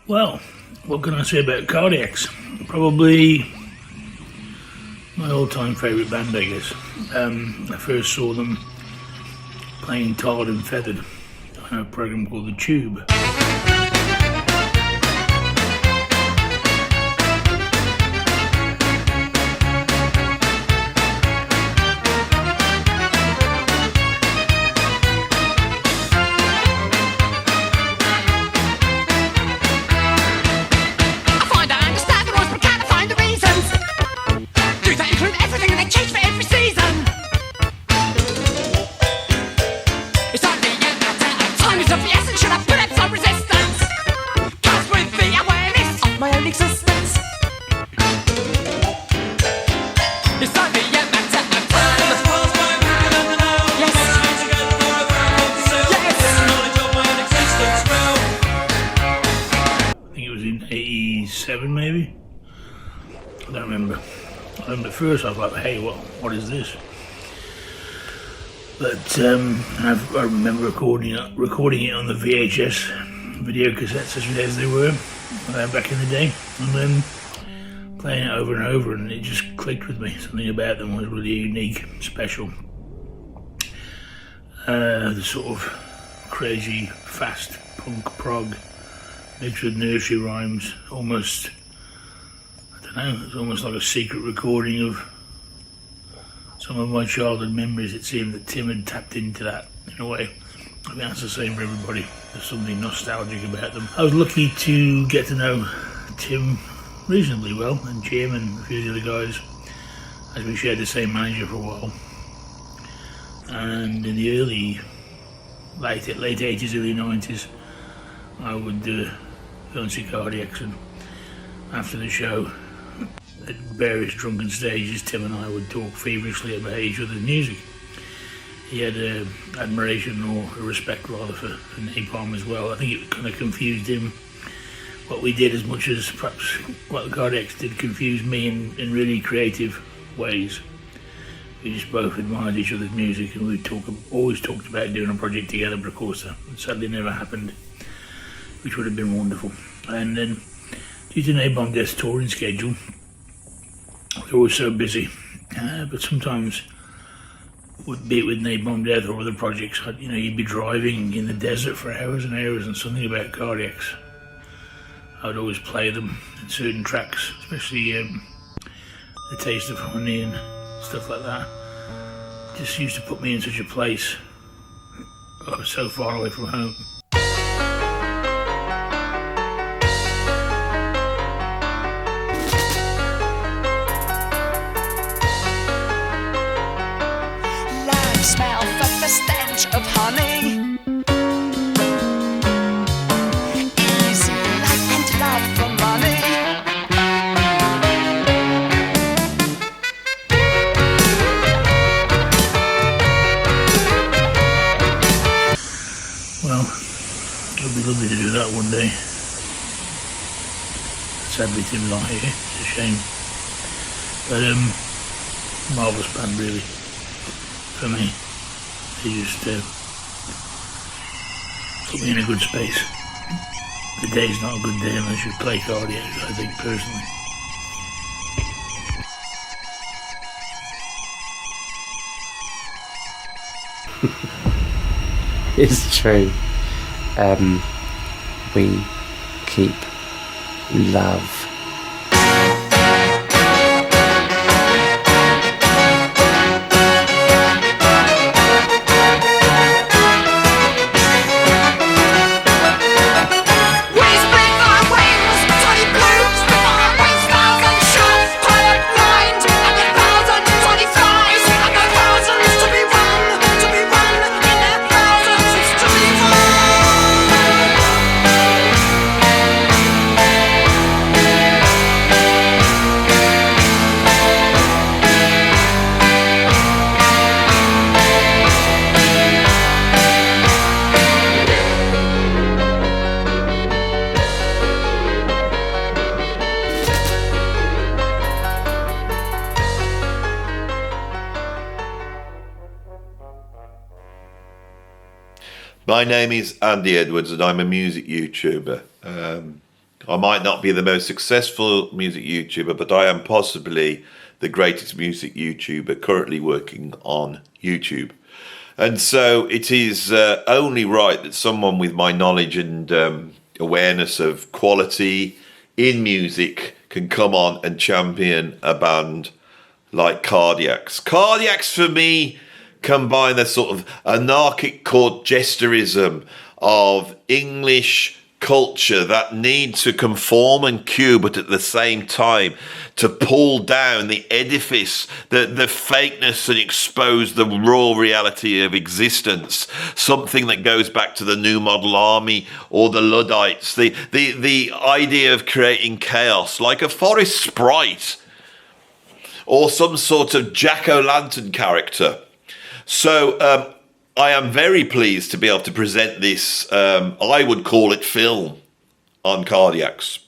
Well, what can I say about Cardiacs? Probably my all-time favourite band, I guess. I first saw them playing Tarred and Feathered on a programme called The Tube. Maybe? I don't remember. At first I was like, hey, what is this? But I remember recording it on the VHS video cassettes as they were back in the day, and then playing it over and over, and it just clicked with me. Something about them was really unique, special. The sort of crazy, fast punk prog mixed with nursery rhymes, almost, I don't know, it's almost like a secret recording of some of my childhood memories. It seemed that Tim had tapped into that in a way. I think that's the same for everybody. There's something nostalgic about them. I was lucky to get to know Tim reasonably well, and Jim and a few of the other guys, as we shared the same manager for a while. And in the late 80s, early 90s, I would go and see Cardiacs, and after the show, at various drunken stages, Tim and I would talk feverishly about each other's music. He had admiration, or a respect rather, for Napalm as well. I think it kind of confused him, what we did, as much as perhaps what the Cardiacs did confuse me in really creative ways. We just both admired each other's music, and we always talked about doing a project together, but of course that sadly never happened, which would have been wonderful. And then, due to Napalm Death's touring schedule, we were always so busy, but sometimes, be it with Napalm Death or other projects, you'd be driving in the desert for hours and hours, and something about Cardiacs, I would always play them in certain tracks, especially The Taste of Honey and stuff like that. Just used to put me in such a place. I was so far away from home. Smell the stench of honey. Easy life and love for money. Well, it would be lovely to do that one day. Sadly, Tim's not here. It's a shame. But marvellous band, really. For me, they just put me in a good space. The day's not a good day unless you play Cardiacs, I think, personally. It's true. We keep love. My name is Andy Edwards and I'm a music YouTuber. I might not be the most successful music YouTuber, but I am possibly the greatest music YouTuber currently working on YouTube. And so it is only right that someone with my knowledge and awareness of quality in music can come on and champion a band like Cardiacs. Cardiacs, for me, combine the sort of anarchic court gesturism of English culture that need to conform and cue, but at the same time to pull down the edifice, the fakeness, and expose the raw reality of existence. Something that goes back to the New Model Army or the Luddites. The idea of creating chaos, like a forest sprite or some sort of jack-o'-lantern character. So I am very pleased to be able to present this, I would call it film, on Cardiacs.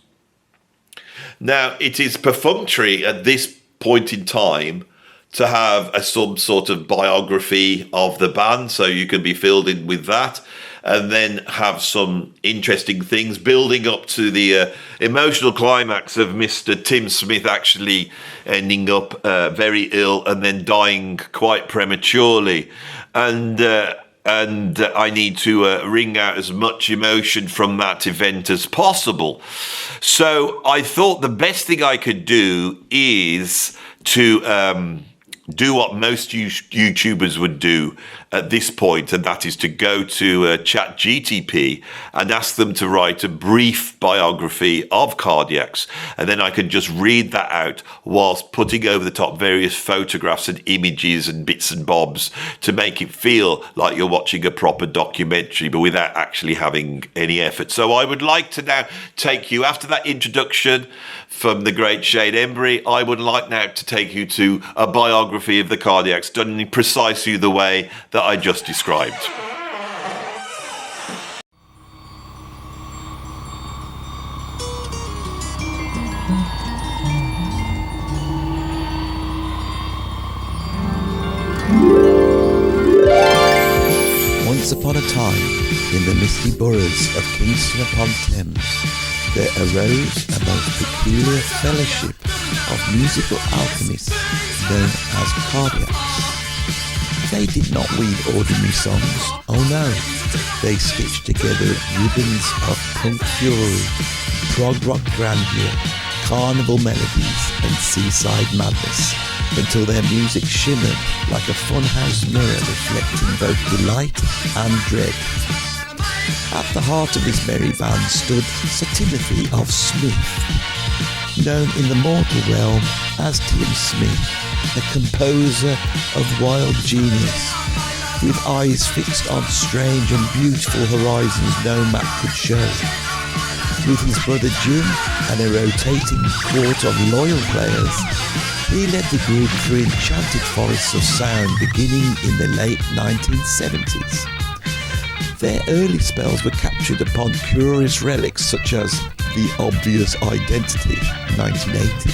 Now, it is perfunctory at this point in time to have some sort of biography of the band, so you can be filled in with that, and then have some interesting things building up to the emotional climax of Mr. Tim Smith actually ending up very ill and then dying quite prematurely. And I need to wring out as much emotion from that event as possible. So I thought the best thing I could do is to do what most YouTubers would do at this point, and that is to go to ChatGTP and ask them to write a brief biography of Cardiacs, and then I can just read that out whilst putting over the top various photographs and images and bits and bobs to make it feel like you're watching a proper documentary, but without actually having any effort. So I would like to now take you, after that introduction from the great Shane Embury, I would like now to take you to a biography of the Cardiacs done in precisely the way that I just described. Once upon a time, in the misty boroughs of Kingston upon Thames, there arose a most peculiar fellowship of musical alchemists known as Cardiacs. They did not weave ordinary songs, oh no, they stitched together ribbons of punk fury, prog rock grandeur, carnival melodies and seaside madness, until their music shimmered like a funhouse mirror reflecting both delight and dread. At the heart of this merry band stood Sir Timothy of Smith, known in the mortal realm as Tim Smith, a composer of wild genius, with eyes fixed on strange and beautiful horizons no map could show. With his brother Jim and a rotating court of loyal players, he led the group through enchanted forests of sound beginning in the late 1970s. Their early spells were captured upon curious relics such as The Obvious Identity, 1980,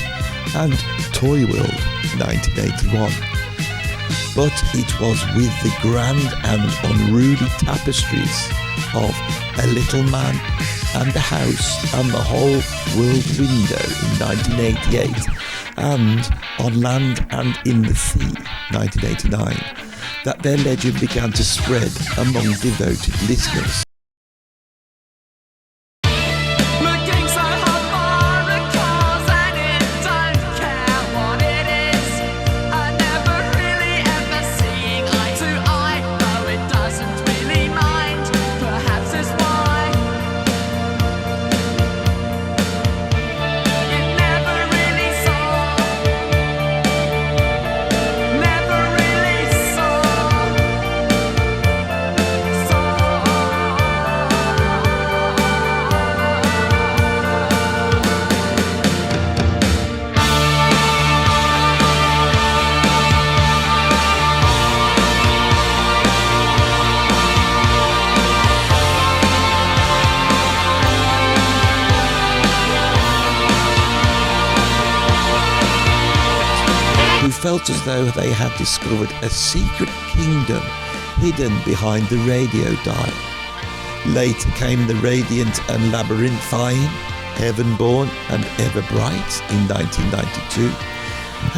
and Toy World, 1981. But it was with the grand and unruly tapestries of A Little Man and a House and the Whole World Window in 1988, and On Land and in the Sea, 1989, that their legend began to spread among devoted listeners. Felt as though they had discovered a secret kingdom hidden behind the radio dial. Later came the radiant and labyrinthine Heaven-Born and Ever Bright in 1992,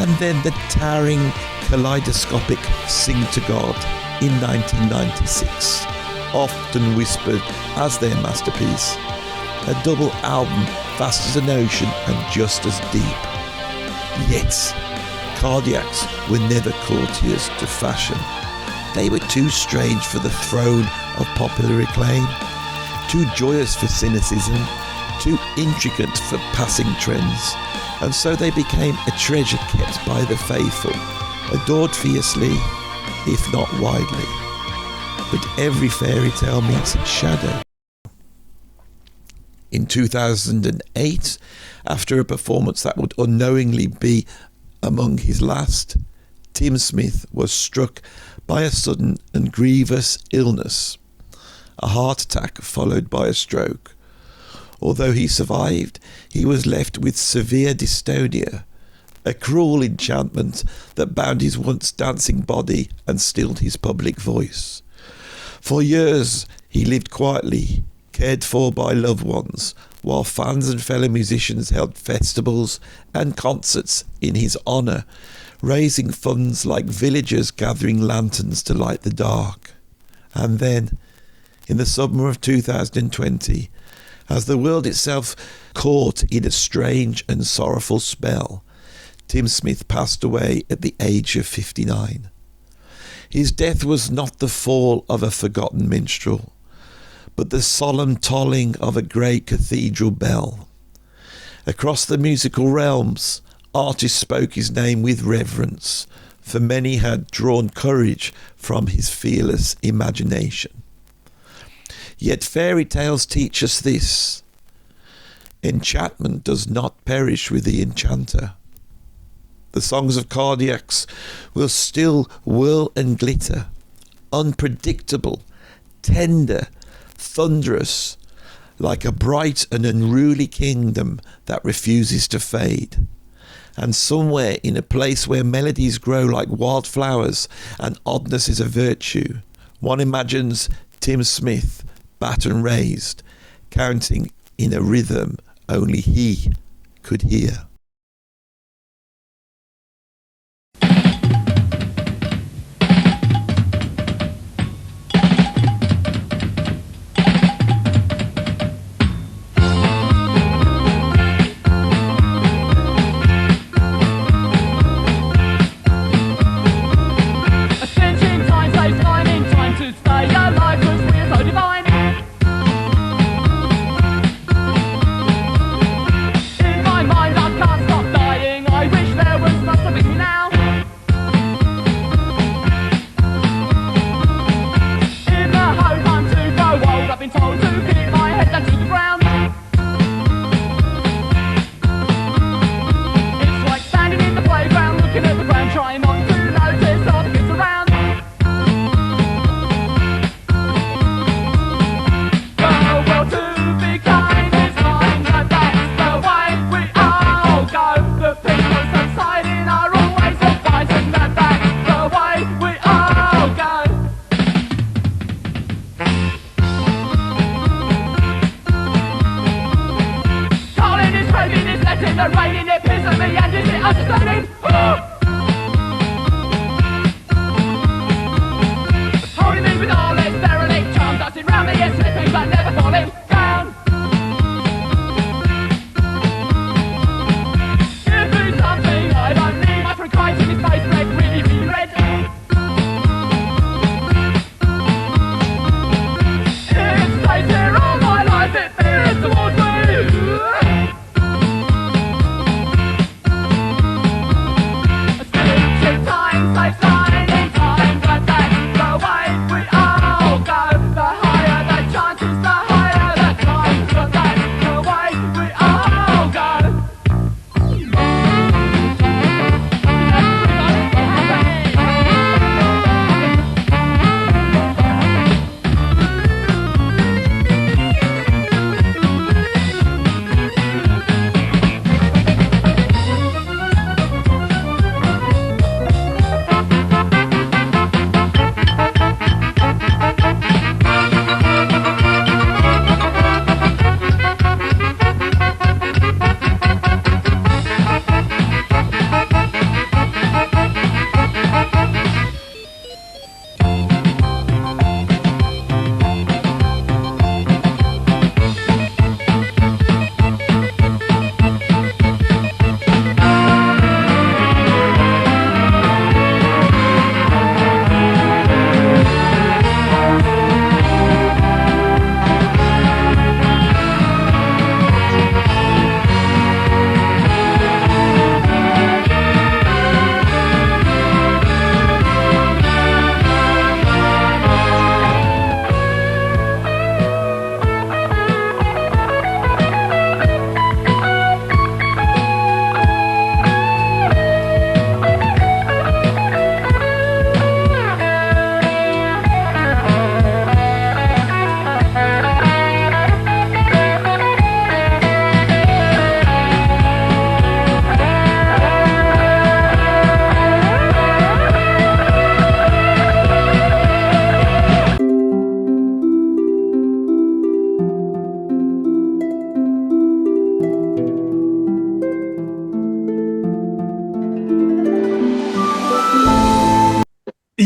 and then the towering kaleidoscopic Sing to God in 1996, often whispered as their masterpiece. A double album, Fast as an Ocean and Just as Deep. Yet, Cardiacs were never courtiers to fashion. They were too strange for the throne of popular acclaim, too joyous for cynicism, too intricate for passing trends, and so they became a treasure kept by the faithful, adored fiercely, if not widely. But every fairy tale meets its shadow. In 2008, after a performance that would unknowingly be among his last, Tim Smith was struck by a sudden and grievous illness, a heart attack followed by a stroke. Although he survived, he was left with severe dystonia, a cruel enchantment that bound his once dancing body and stilled his public voice. For years, he lived quietly, cared for by loved ones, while fans and fellow musicians held festivals and concerts in his honour, raising funds like villagers gathering lanterns to light the dark. And then, in the summer of 2020, as the world itself caught in a strange and sorrowful spell, Tim Smith passed away at the age of 59. His death was not the fall of a forgotten minstrel, but the solemn tolling of a great cathedral bell. Across the musical realms, artists spoke his name with reverence, for many had drawn courage from his fearless imagination. Yet fairy tales teach us this: enchantment does not perish with the enchanter. The songs of Cardiacs will still whirl and glitter, unpredictable, tender, thunderous, like a bright and unruly kingdom that refuses to fade. And somewhere in a place where melodies grow like wildflowers and oddness is a virtue, one imagines Tim Smith, baton raised, counting in a rhythm only he could hear.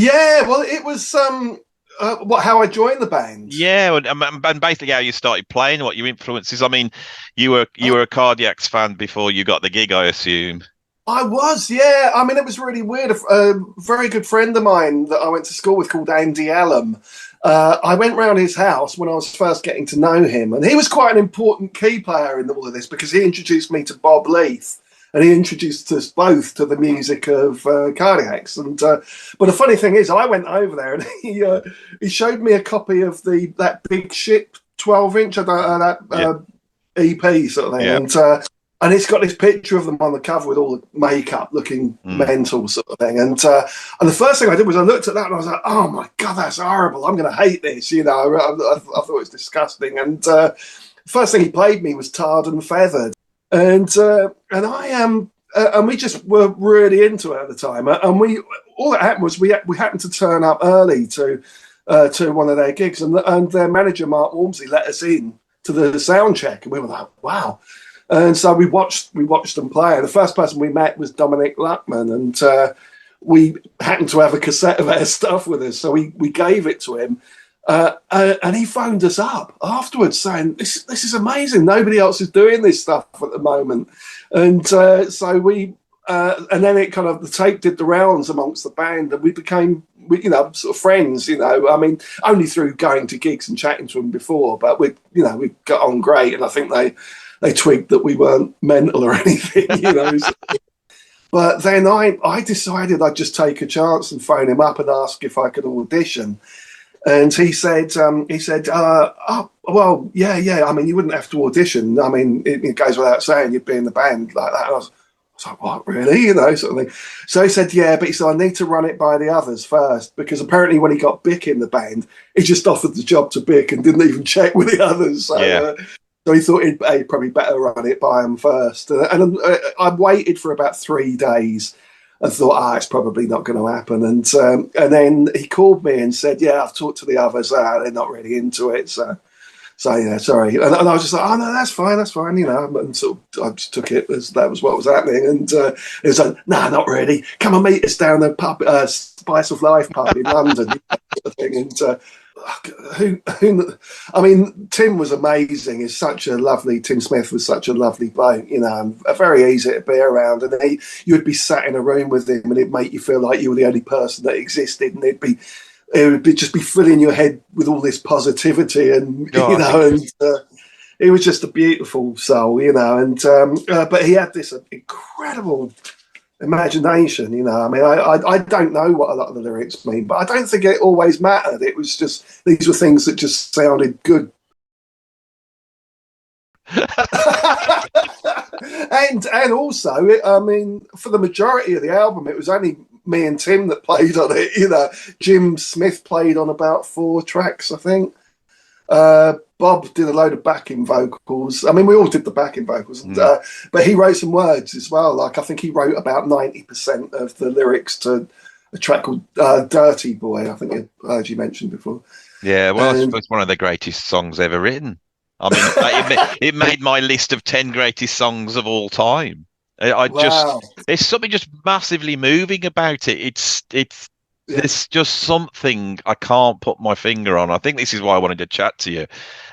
Yeah, well, it was how I joined the band. Yeah, and basically how you started playing, what your influences. I mean, you were a Cardiacs fan before you got the gig, I assume. I was, yeah. I mean, it was really weird. A very good friend of mine that I went to school with called Andy Allen. I went round his house when I was first getting to know him, and he was quite an important key player in all of this because he introduced me to Bob Leith, and he introduced us both to the music of Cardiacs. And but the funny thing is, I went over there and he showed me a copy of that Big Ship 12-inch, EP sort of thing, and it's got this picture of them on the cover with all the makeup looking mental sort of thing. And the first thing I did was I looked at that and I was like, oh my God, that's horrible. I'm going to hate this. I thought it was disgusting. And the first thing he played me was Tarred and Feathered. And I am, and we just were really into it at the time. And all that happened was we happened to turn up early to one of their gigs, and their manager Mark Walmsley let us in to the sound check, and we were like, wow. And so we watched them play. And the first person we met was Dominic Luckman, and we happened to have a cassette of our stuff with us, so we gave it to him. And he phoned us up afterwards saying, this is amazing. Nobody else is doing this stuff at the moment. And so we, and then the tape did the rounds amongst the band, and we became, sort of friends, I mean, only through going to gigs and chatting to them before, but we got on great. And I think they twigged that we weren't mental or anything, But then I decided I'd just take a chance and phone him up and ask if I could audition. And he said, oh, well, yeah. I mean, you wouldn't have to audition. I mean, it goes without saying you'd be in the band like that. And I was like, what, really? Sort of thing. So he said, yeah, but he said, I need to run it by the others first, because apparently when he got Bick in the band, he just offered the job to Bick and didn't even check with the others. So, so he thought he'd probably better run it by him first. And I waited for about 3 days and thought, it's probably not going to happen. And then he called me and said, yeah, I've talked to the others. They're not really into it. So yeah, sorry. And I was just like, oh, no, that's fine. And sort of, I just took it as that was what was happening. And it was like, no, not really. Come and meet us down the pub, Spice of Life pub in London. Sort of thing. And I mean, Tim was amazing. Tim Smith was such a lovely bloke, and very easy to be around. And you'd be sat in a room with him, and it'd make you feel like you were the only person that existed. And it would just be filling your head with all this positivity, and he was just a beautiful soul, And but he had this incredible imagination, I mean, I don't know what a lot of the lyrics mean, but I don't think it always mattered. It was just, these were things that just sounded good. and also, I mean, for the majority of the album, it was only me and Tim that played on it. Jim Smith played on about 4 tracks, I think. Bob did a load of backing vocals. I mean, we all did the backing vocals, but he wrote some words as well. Like, I think he wrote about 90% of the lyrics to a track called Dirty Boy, I think I heard you mention before. Yeah, well, I suppose it's one of the greatest songs ever written. I mean, it made my list of 10 greatest songs of all time. There's something just massively moving about it. There's just something I can't put my finger on. I think this is why I wanted to chat to you.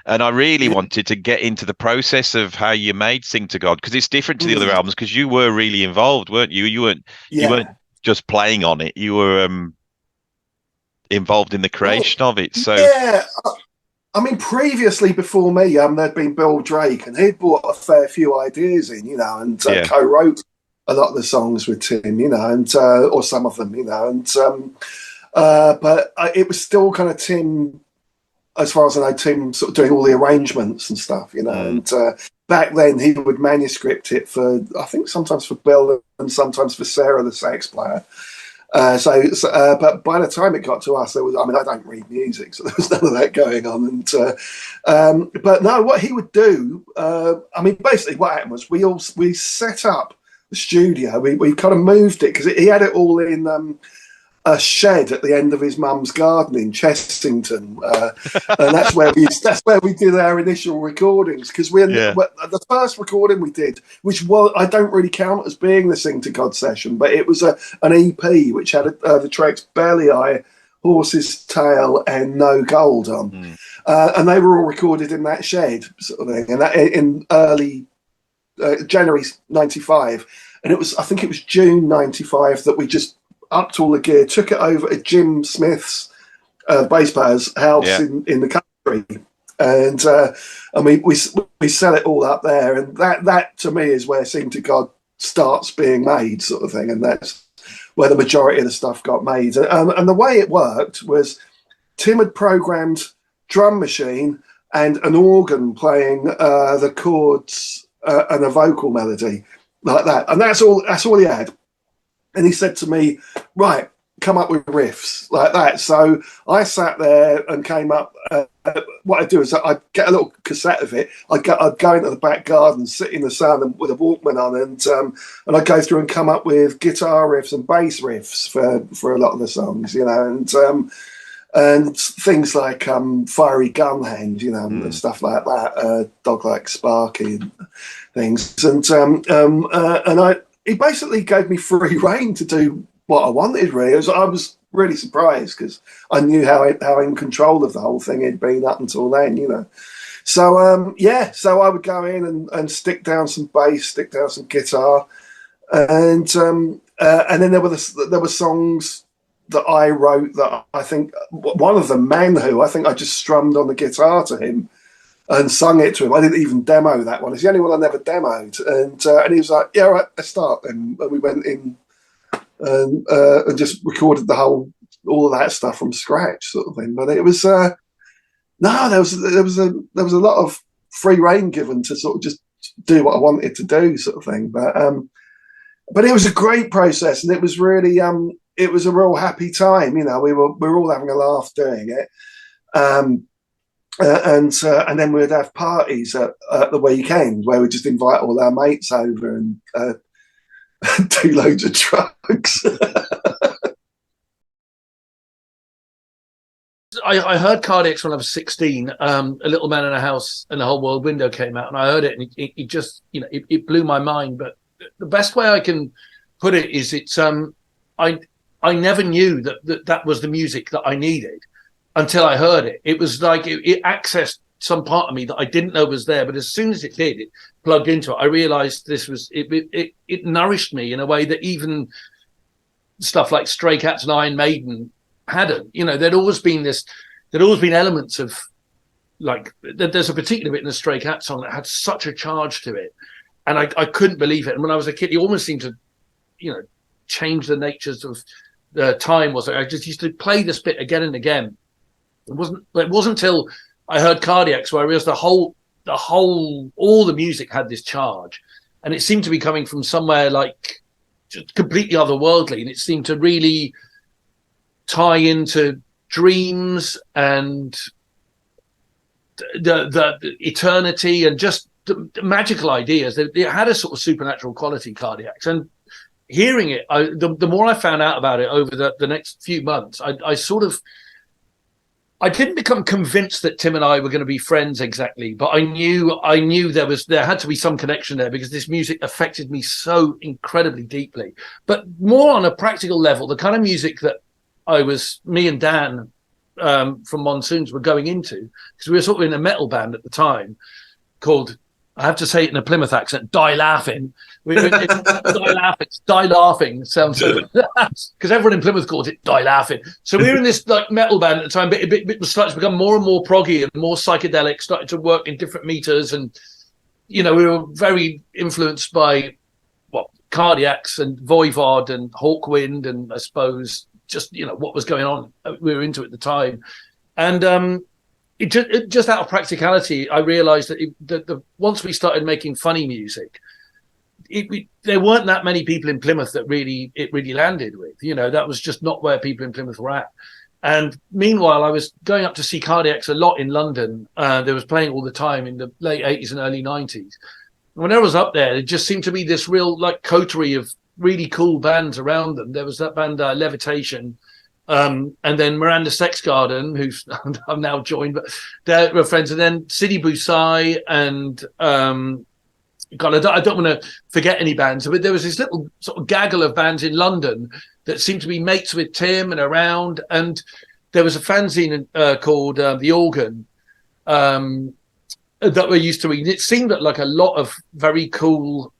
And I really wanted to get into the process of how you made Sing to God, because it's different to the other albums, because you were really involved, weren't you? You weren't just playing on it. You were involved in the creation of it. So yeah, I mean, previously before me, there'd been Bill Drake, and he'd brought a fair few ideas in, and co-wrote a lot of the songs with Tim, and or some of them, but it was still kind of Tim, as far as I know, Tim sort of doing all the arrangements and stuff, and back then he would manuscript it for, I think sometimes for Bill and sometimes for Sarah, the sax player. But by the time it got to us, I don't read music, so there was none of that going on. And but no, what he would do, basically what happened was we set up the studio. We kind of moved it because he had it all in a shed at the end of his mum's garden in Chessington, and that's where we did our initial recordings. Because the first recording we did, which I don't really count as being the Sing to God session, but it was an EP which had the tracks Belly Eye, Horse's Tail, and No Gold on, and they were all recorded in that shed sort of thing, and that in early January '95, and I think it was June '95 that we just upped all the gear, took it over to Jim Smith's bass player's house in the country, and we set it all up there, and that to me is where Sing to God starts being made, sort of thing, and that's where the majority of the stuff got made. And the way it worked was Tim had programmed drum machine and an organ playing the chords and a vocal melody like that, and that's all he had. And he said to me, right, come up with riffs like that. So I sat there and came up. What I'd do is I'd get a little cassette of it. I'd go into the back garden, sit in the sun with a Walkman on, and I'd go through and come up with guitar riffs and bass riffs for a lot of the songs, you know, and things like Fiery Gun Hand, you know, and stuff like that, Dog Like Sparky and things. And he basically gave me free rein to do what I wanted, really. I was really surprised because I knew how in control of the whole thing he'd been up until then, you know. So, so I would go in and stick down some bass, stick down some guitar. And then there were songs that I wrote that I think, one of them, Man Who, I think I just strummed on the guitar to him and sung it to him. I didn't even demo that one. It's the only one I never demoed. And he was like, yeah, all right, let's start then. And we went in and just recorded all of that stuff from scratch, sort of thing. But it was there was a lot of free rein given to sort of just do what I wanted to do, sort of thing. But it was a great process, and it was really it was a real happy time. You know, we were all having a laugh doing it. And then we'd have parties at the weekend where we'd just invite all our mates over and do loads of drugs. I heard Cardiacs when I was 16. A Little Man in a House and the Whole World Window came out, and I heard it, and it just, you know, it blew my mind. But the best way I can put it is it's I never knew that was the music that I needed until I heard it. It was like it accessed some part of me that I didn't know was there. But as soon as it did, it plugged into it. I realized this was it nourished me in a way that even stuff like Stray Cats and Iron Maiden hadn't. You know, there'd always been elements of, like, there's a particular bit in the Stray Cats song that had such a charge to it, and I couldn't believe it. And when I was a kid, it almost seemed to, you know, change the natures of the time. I just used to play this bit again and again. It wasn't until I heard Cardiacs where I realized all the music had this charge, and it seemed to be coming from somewhere like just completely otherworldly, and it seemed to really tie into dreams and the eternity and just the magical ideas. It had a sort of supernatural quality, Cardiacs, and hearing it, the more I found out about it over the next few months, I didn't become convinced that Tim and I were going to be friends exactly, but I knew there had to be some connection there because this music affected me so incredibly deeply. But more on a practical level, the kind of music that me and Dan from Monsoons were going into, because we were sort of in a metal band at the time called, I have to say it in a Plymouth accent, Die Laughing. Die Laughing sounds so, because everyone in Plymouth calls it Die Laughing. So we were in this like metal band at the time, but it was starting to become more and more proggy and more psychedelic, started to work in different meters, and you know, we were very influenced by Cardiacs and Voivod and Hawkwind, and I suppose just, you know, what was going on we were into at the time. And it just out of practicality, I realized that once we started making funny music, there weren't that many people in Plymouth that it really landed with. You know, that was just not where people in Plymouth were at. And meanwhile, I was going up to see Cardiacs a lot in London. They was playing all the time in the late 80s and early 90s. And when I was up there, it just seemed to be this real like coterie of really cool bands around them. There was that band Levitation, and then Miranda Sex Garden, who's I'm now joined, but they were friends, and then City Busai, and God, I don't want to forget any bands, but there was this little sort of gaggle of bands in London that seemed to be mates with Tim and around, and there was a fanzine called The Organ that we used to read. It seemed like a lot of very cool,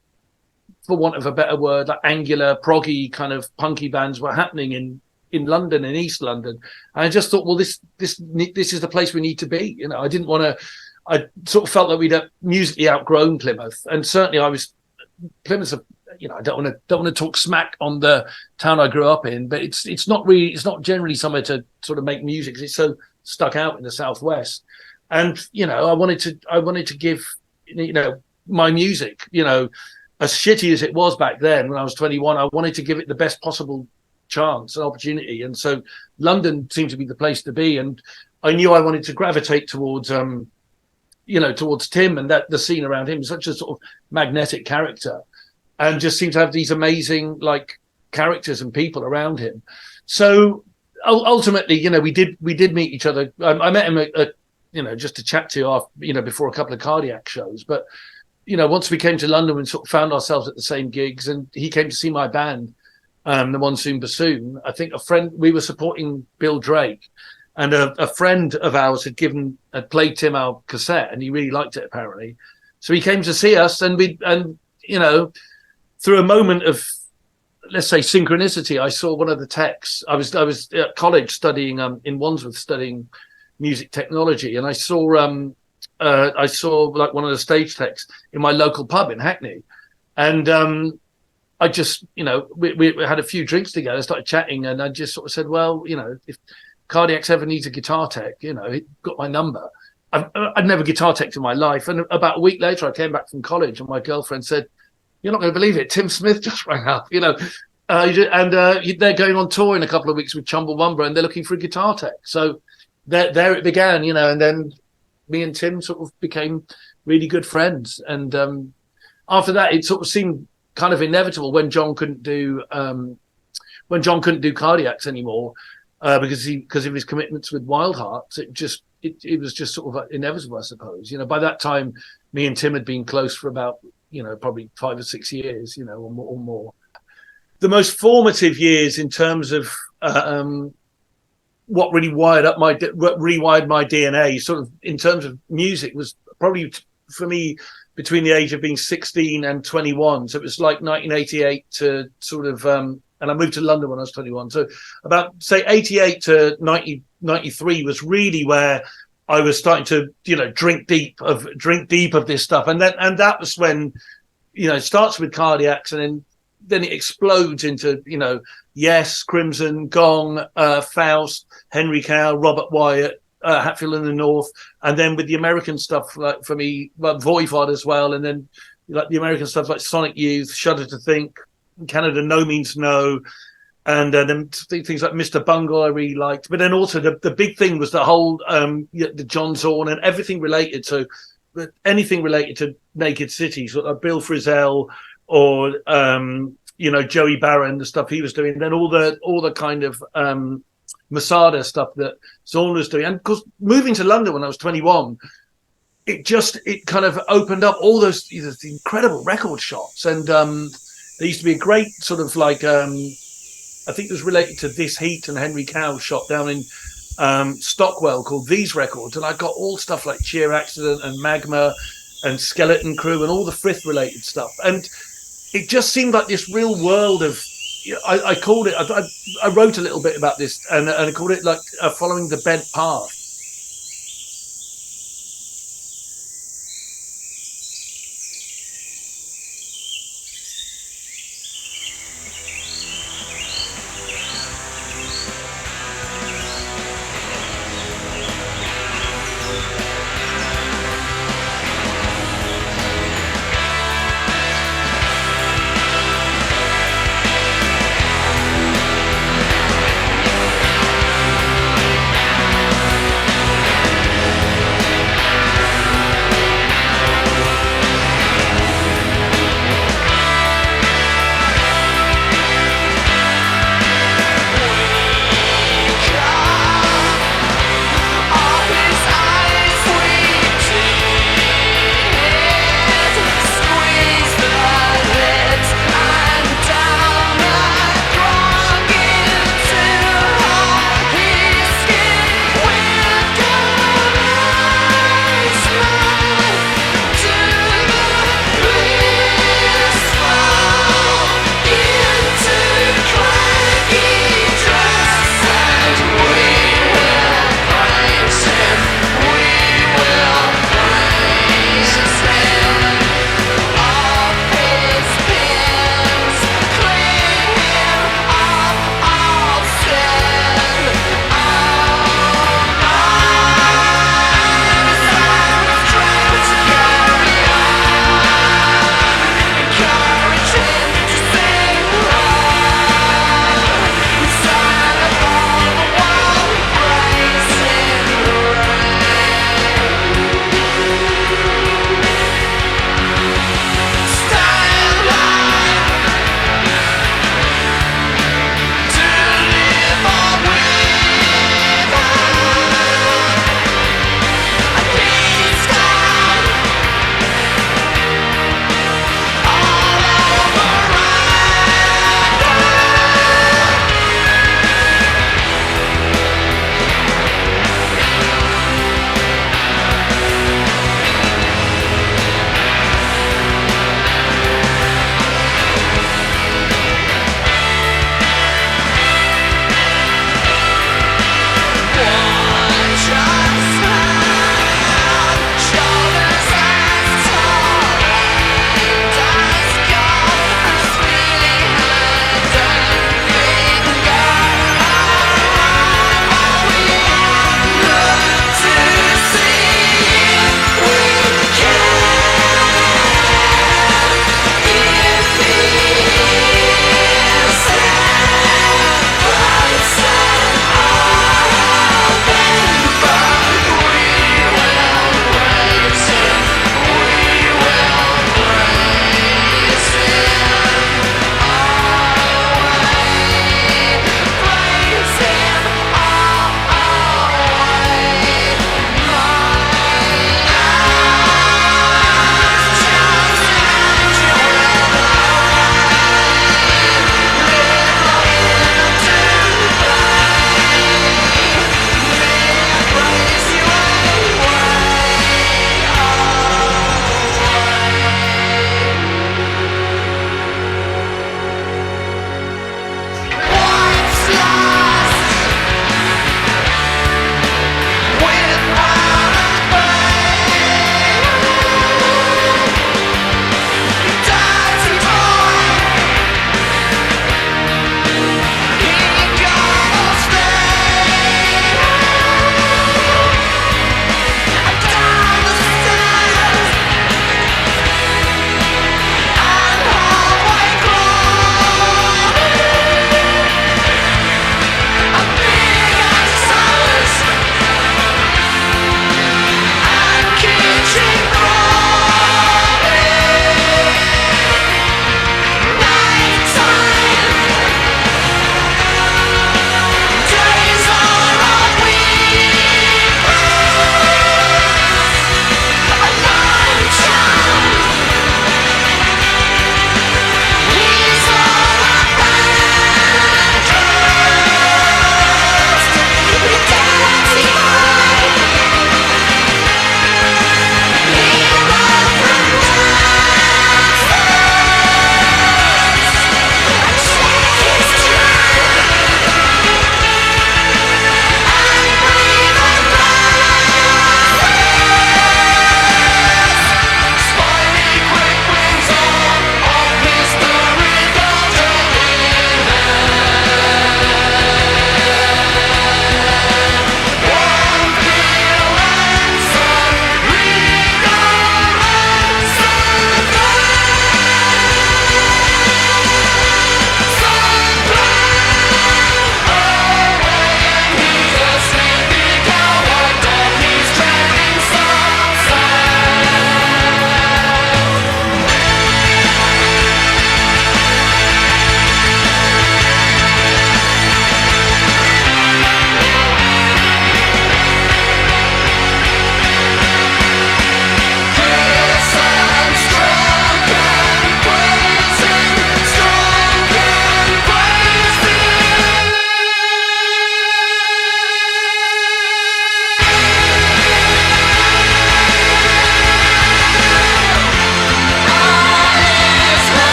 for want of a better word, like angular, proggy kind of punky bands were happening in London, in East London. And I just thought, well, this is the place we need to be. You know, I didn't want to. I sort of felt that we'd musically outgrown Plymouth, and certainly Plymouth. You know, I don't want to talk smack on the town I grew up in, but it's not generally somewhere to sort of make music, 'cause it's so stuck out in the southwest. And you know, I wanted to give, you know, my music, you know, as shitty as it was back then when I was 21, I wanted to give it the best possible chance and opportunity. And so London seemed to be the place to be, and I knew I wanted to gravitate towards towards Tim, and that the scene around him is such a sort of magnetic character, and just seemed to have these amazing like characters and people around him. So ultimately, you know, we did meet each other. I met him just to chat to before a couple of Cardiac shows. But you know, once we came to London, we sort of found ourselves at the same gigs, and he came to see my band, the Monsoon Bassoon. I think we were supporting Bill Drake, and a friend of ours had played Tim our cassette, and he really liked it apparently. So he came to see us, and through a moment of, let's say, synchronicity, I saw one of the texts. I was at college studying in Wandsworth, studying music technology, and I saw like one of the stage texts in my local pub in Hackney, and I just, you know, we had a few drinks together, started chatting, and I just sort of said, well, you know, if Cardiacs ever needs a guitar tech, you know, he got my number. I'd never guitar teched in my life, and about a week later, I came back from college, and my girlfriend said, "You're not going to believe it, Tim Smith just rang up," you know, and they're going on tour in a couple of weeks with Chumbawamba, and they're looking for a guitar tech. So there it began, you know, and then me and Tim sort of became really good friends. And after that, it sort of seemed kind of inevitable when Jon couldn't do Cardiacs anymore because of his commitments with Wild Hearts. It was just sort of inevitable, I suppose. You know, by that time, me and Tim had been close for about, you know, probably 5 or 6 years, you know, or more. The most formative years in terms of what really rewired my DNA, sort of in terms of music, was probably for me between the age of being 16 and 21. So it was like 1988 to sort of, and I moved to London when I was 21. So about, say, 88 to 93 was really where I was starting to, you know, drink deep of this stuff. And that was when, you know, it starts with Cardiacs, and then it explodes into, you know, Yes, Crimson, Gong, Faust, Henry Cow, Robert Wyatt, Hatfield in the North, and then with the American stuff, like for me, like Voivod as well, and then like the American stuff like Sonic Youth, Shudder to Think, Canada No Means No, and then things like Mr. Bungle I really liked. But then also the big thing was the whole the John Zorn and everything related to anything related to Naked City, so like Bill Frisell or you know, Joey Barron, the stuff he was doing, then all the kind of Masada stuff that Zorn was doing. And of course, moving to London when I was 21, it kind of opened up all those incredible record shops. And there used to be a great sort of like, I think it was related to This Heat and Henry Cow's shop down in Stockwell called These Records. And I got all stuff like Cheer Accident and Magma and Skeleton Crew and all the Frith related stuff. And it just seemed like this real world of, you know, I called it, I wrote a little bit about this, and I called it like following the bent path.